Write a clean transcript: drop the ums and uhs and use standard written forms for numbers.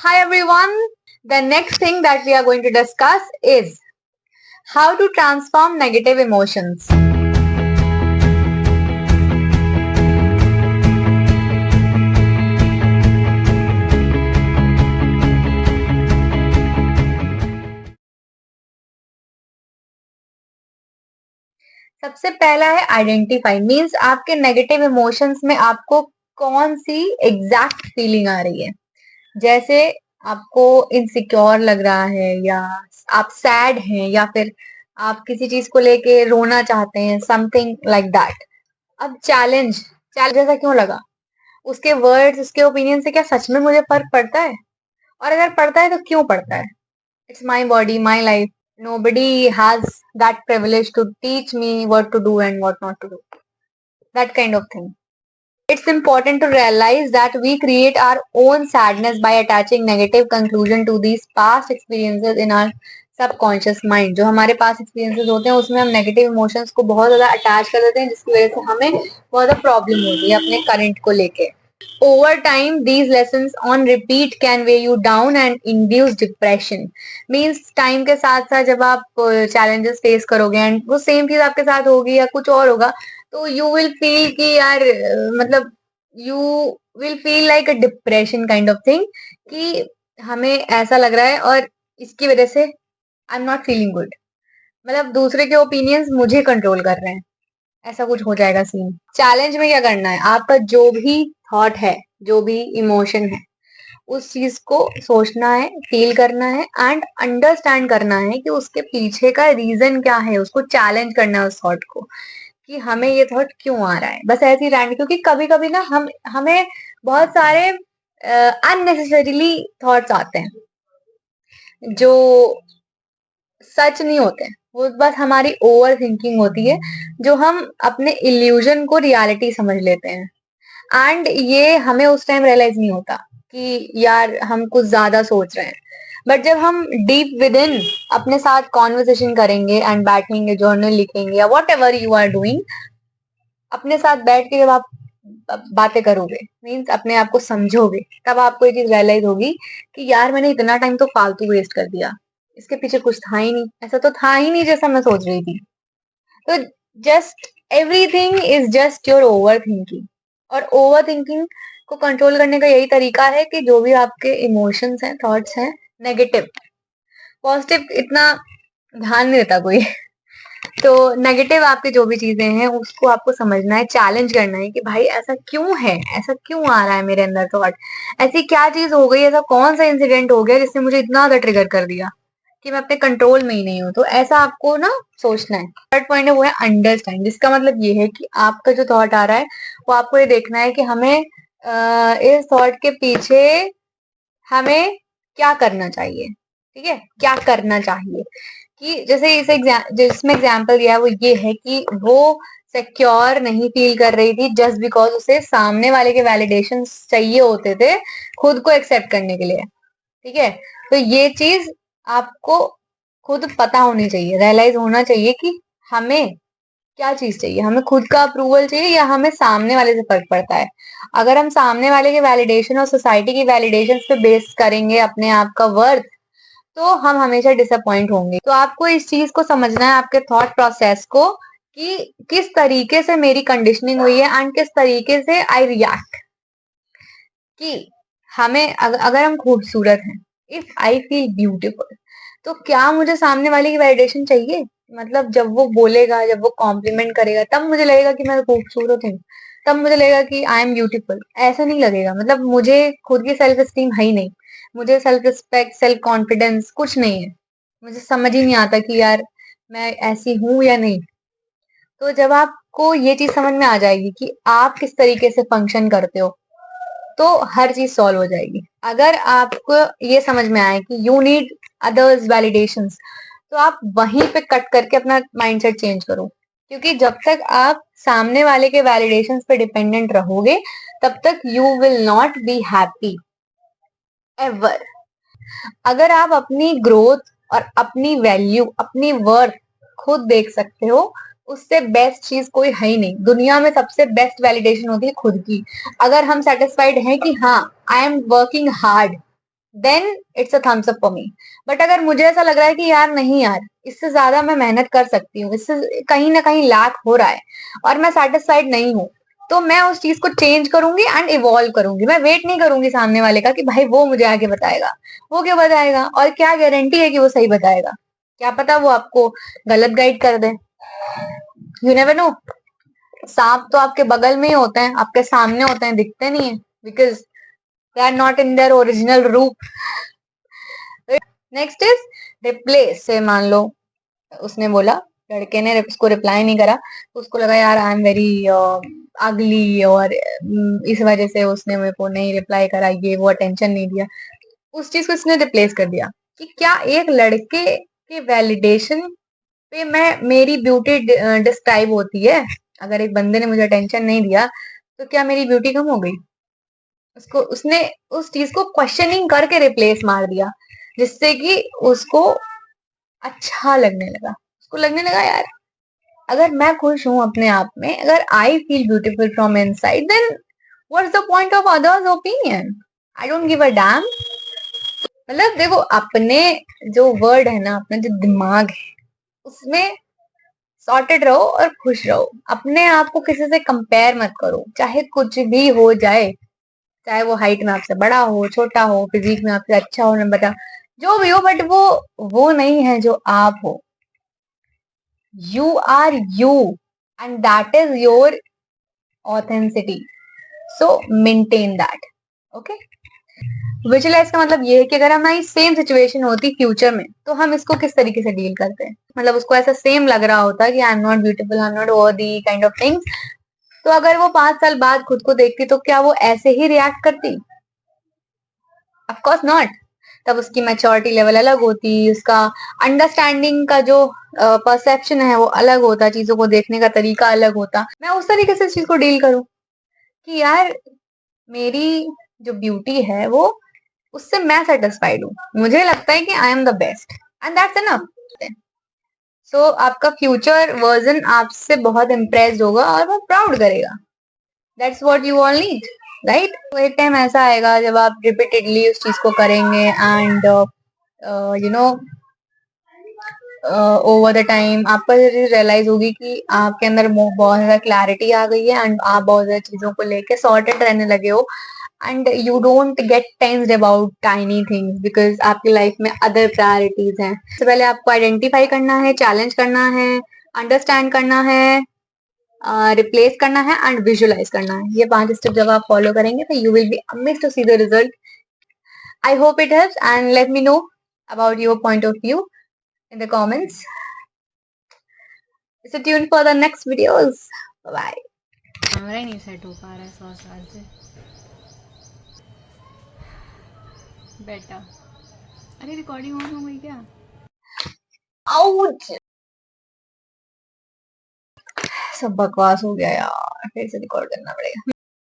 Hi everyone. The next thing that we are going to discuss is how to transform negative emotions. सबसे पहला है identify means आपके negative emotions में आपको कौन सी एग्जैक्ट फीलिंग आ रही है। जैसे आपको इनसिक्योर लग रहा है या आप सैड हैं या फिर आप किसी चीज को लेके रोना चाहते हैं, समथिंग लाइक दैट। अब चैलेंज चैलेंज जैसा क्यों लगा? उसके वर्ड्स, उसके ओपिनियन से क्या सच में मुझे फर्क पड़ता है? और अगर पड़ता है तो क्यों पड़ता है? It's my body, my life. Nobody has that privilege to teach me what to do and what not to do. That kind of thing. It's important to realize that we create our own sadness by attaching negative conclusion to these past experiences in our subconscious mind. जो हमारे पास experiences होते हैं उसमें हम negative emotions को बहुत ज्यादा attach कर देते हैं, जिसकी वजह से हमें बहुत ज्यादा प्रॉब्लम होती है अपने करंट को लेके। Over time, these lessons on repeat can weigh you down and induce depression. Means time के साथ साथ जब आप चैलेंजेस फेस करोगे एंड वो सेम चीज आपके साथ होगी या कुछ और होगा, तो यू विल फील कि यार मतलब you will feel like a depression kind of thing कि हमें ऐसा लग रहा है और इसकी वजह से I am not feeling good. मतलब दूसरे के ओपिनियंस मुझे कंट्रोल कर रहे हैं, ऐसा कुछ हो जाएगा सीन। चैलेंज में क्या करना है, आपका जो भी थॉट है, जो भी इमोशन है, उस चीज को सोचना है, फील करना है एंड अंडरस्टैंड करना है कि उसके पीछे का रीजन क्या है। उसको चैलेंज करना है उस थॉट को कि हमें ये थॉट क्यों आ रहा है। बस ऐसे ही रैंड, क्योंकि कभी कभी ना हमें बहुत सारे अननेसेसरीली थॉट्स आते हैं जो सच नहीं होते हैं। वो बस हमारी ओवर थिंकिंग होती है, जो हम अपने इल्यूजन को रियलिटी समझ लेते हैं। एंड ये हमें उस टाइम रियलाइज नहीं होता कि यार हम कुछ ज्यादा सोच रहे हैं। बट जब हम डीप विद इन अपने साथ कॉन्वर्सेशन करेंगे एंड बैठेंगे, जर्नल लिखेंगे या whatever you are doing, अपने साथ बैठ के जब आप बातें करोगे, मीन्स अपने आप को समझोगे, तब आपको ये चीज रियलाइज होगी कि यार मैंने इतना टाइम तो फालतू वेस्ट कर दिया, इसके पीछे कुछ था ही नहीं, ऐसा तो था ही नहीं जैसा मैं सोच रही थी। तो just everything is just your over thinking. और ओवर थिंकिंग को कंट्रोल करने का यही तरीका है कि जो भी आपके इमोशंस हैं, थॉट्स हैं, नेगेटिव, पॉजिटिव इतना ध्यान नहीं देता कोई। तो नेगेटिव आपकी जो भी चीजें हैं उसको आपको समझना है, चैलेंज करना है कि भाई ऐसा क्यों है, ऐसा क्यों आ रहा है मेरे अंदर थॉट, ऐसी क्या चीज हो गई, ऐसा कौन सा इंसिडेंट हो गया जिसने मुझे इतना ज्यादा ट्रिगर कर दिया कि मैं अपने कंट्रोल में ही नहीं हूँ। तो ऐसा आपको ना सोचना है। थर्ड पॉइंट है वो है अंडरस्टैंड, जिसका मतलब ये है कि आपका जो थॉट आ रहा है वो आपको ये देखना है कि हमें इस थॉट के पीछे हमें क्या करना चाहिए। ठीक है, क्या करना चाहिए कि जैसे इस जिसमें एग्जाम्पल दिया है वो ये है कि वो सिक्योर नहीं फील कर रही थी जस्ट बिकॉज उसे सामने वाले के वैलिडेशन चाहिए होते थे खुद को एक्सेप्ट करने के लिए। ठीक है, तो ये चीज आपको खुद पता होनी चाहिए, रियलाइज होना चाहिए कि हमें क्या चीज चाहिए, हमें खुद का अप्रूवल चाहिए या हमें सामने वाले से फर्क पड़ता है। अगर हम सामने वाले के वैलिडेशन और सोसाइटी की वैलिडेशन पे बेस करेंगे अपने आप का वर्थ, तो हम हमेशा डिसअपॉइंट होंगे। तो आपको इस चीज को समझना है, आपके थॉट प्रोसेस को, कि किस तरीके से मेरी कंडीशनिंग हुई है एंड किस तरीके से आई रिएक्ट। कि हमें अगर हम खूबसूरत हैं, इफ आई फील ब्यूटीफुल, तो क्या मुझे सामने वाले की वैलिडेशन चाहिए? मतलब जब वो बोलेगा, जब वो कॉम्प्लीमेंट करेगा, तब मुझे लगेगा कि मैं खूबसूरत हूँ, तब मुझे लगेगा कि आई एम ब्यूटीफुल। ऐसा नहीं लगेगा, मतलब मुझे खुद की सेल्फ एस्टीम है ही नहीं, मुझे सेल्फ रिस्पेक्ट, सेल्फ कॉन्फिडेंस कुछ नहीं है, मुझे समझ ही नहीं आता कि यार मैं ऐसी हूं या नहीं। तो जब आपको ये चीज समझ में आ जाएगी कि आप किस तरीके से फंक्शन करते हो, तो हर चीज सॉल्व हो जाएगी। अगर आपको ये समझ में आए कि यू नीड अदर्स वैलिडेशंस, तो आप वहीं पे कट करके अपना माइंडसेट चेंज करो। क्योंकि जब तक आप सामने वाले के वैलिडेशंस पे डिपेंडेंट रहोगे, तब तक you will not be happy ever. अगर आप अपनी ग्रोथ और अपनी वैल्यू, अपनी वर्थ खुद देख सकते हो, उससे बेस्ट चीज कोई है ही नहीं। दुनिया में सबसे बेस्ट वैलिडेशन होती है खुद की। अगर हम सेटिस्फाइड हैं कि हाँ I am working hard, then it's a thumbs up for me. But अगर मुझे ऐसा लग रहा है कि यार नहीं यार, इससे ज्यादा मैं मेहनत कर सकती हूँ, इससे कहीं ना कहीं लैक हो रहा है और मैं सेटिस्फाइड नहीं हूँ, तो मैं उस चीज को चेंज करूंगी एंड इवॉल्व करूंगी। मैं वेट नहीं करूंगी सामने वाले का कि भाई वो मुझे आगे बताएगा। वो क्यों बताएगा, और क्या गारंटी है कि वो सही बताएगा? क्या पता वो आपको गलत गाइड कर दे। You never know. सांप तो आपके बगल में ही होते हैं, आपके सामने होते हैं, दिखते नहीं है, because they are not in there original रूप। Next is replace. से मान लो उसने बोला, लड़के ने उसको रिप्लाई नहीं करा, तो उसको लगा यार आई एम वेरी अगली, और इस वजह से उसने मेरे को नहीं रिप्लाई करा, ये वो अटेंशन नहीं दिया। उस चीज को इसने रिप्लेस कर दिया कि क्या एक लड़के के वैलिडेशन पे मैं मेरी ब्यूटी डिस्क्राइब होती है? अगर एक बंदे ने मुझे अटेंशन नहीं दिया तो क्या मेरी ब्यूटी कम हो गई? उसको उसने उस चीज को क्वेश्चनिंग करके रिप्लेस मार दिया, जिससे कि उसको अच्छा लगने लगा। उसको लगने लगा यार, अगर मैं खुश हूं अपने आप में, अगर I feel beautiful from inside, then what's the point of others opinion? I don't give a damn. मतलब देखो, अपने जो वर्ड है ना, अपना जो दिमाग है, उसमें सॉर्टेड रहो और खुश रहो। अपने आप को किसी से कंपेयर मत करो, चाहे कुछ भी हो जाए। चाहे वो हाइट में आपसे बड़ा हो, छोटा हो, फिजिक में आपसे अच्छा हो, न बता, जो भी हो, बट वो नहीं है जो आप हो। You are you, and that is your authenticity. So maintain that. Okay. Visualize का मतलब ये है कि अगर हमारी सेम सिचुएशन होती फ्यूचर में, तो हम इसको किस तरीके से डील करते हैं। मतलब उसको ऐसा सेम लग रहा होता कि I am not beautiful, I am not worthy kind of things, तो अगर वो 5 साल बाद खुद को देखती, तो क्या वो ऐसे ही रिएक्ट करती? Of course not. तब उसकी मैच्योरिटी लेवल अलग होती, उसका अंडरस्टैंडिंग का जो परसेप्शन है वो अलग होता, चीजों को देखने का तरीका अलग होता। मैं उस तरीके से इस चीज को डील करूं कि यार, मेरी जो ब्यूटी है वो, उससे मैं सेटिस्फाइड हूँ, मुझे लगता है कि I am the best, and that's enough. So आपका फ्यूचर वर्जन आपसे बहुत इम्प्रेस्ड होगा और वो प्राउड करेगा। That's what you all need, right? तो एक टाइम ऐसा आएगा जब आप रिपीटेडली उस चीज को करेंगे, and you know over the time आपको रियलाइज होगी कि आपके अंदर बहुत ज्यादा क्लैरिटी आ गई है, एंड आप बहुत ज्यादा चीजों को लेके सॉर्टेड रहने लगे हो, and you don't get tensed about tiny things, because आपकी लाइफ में अदर प्रायोरिटीज हैं। सबसे पहले आपको आइडेंटिफाई करना है, चैलेंज करना है, अंडरस्टैंड करना है, रिप्लेस करना है, एंड विजुअलाइज करना है। ये 5 स्टेप जब आप फॉलो करेंगे, तो you will be amazed to see the result. I hope it helps, and let me know about your point of view in the comments. Stay tuned for the next videos. Bye bye. Camera ही नहीं set हो पा रहा है 100 साल से। बेटा, अरे रिकॉर्डिंग ऑन हो गई क्या? Ouch! सब बकवास हो गया यार, फिर से रिकॉर्ड करना पड़ेगा।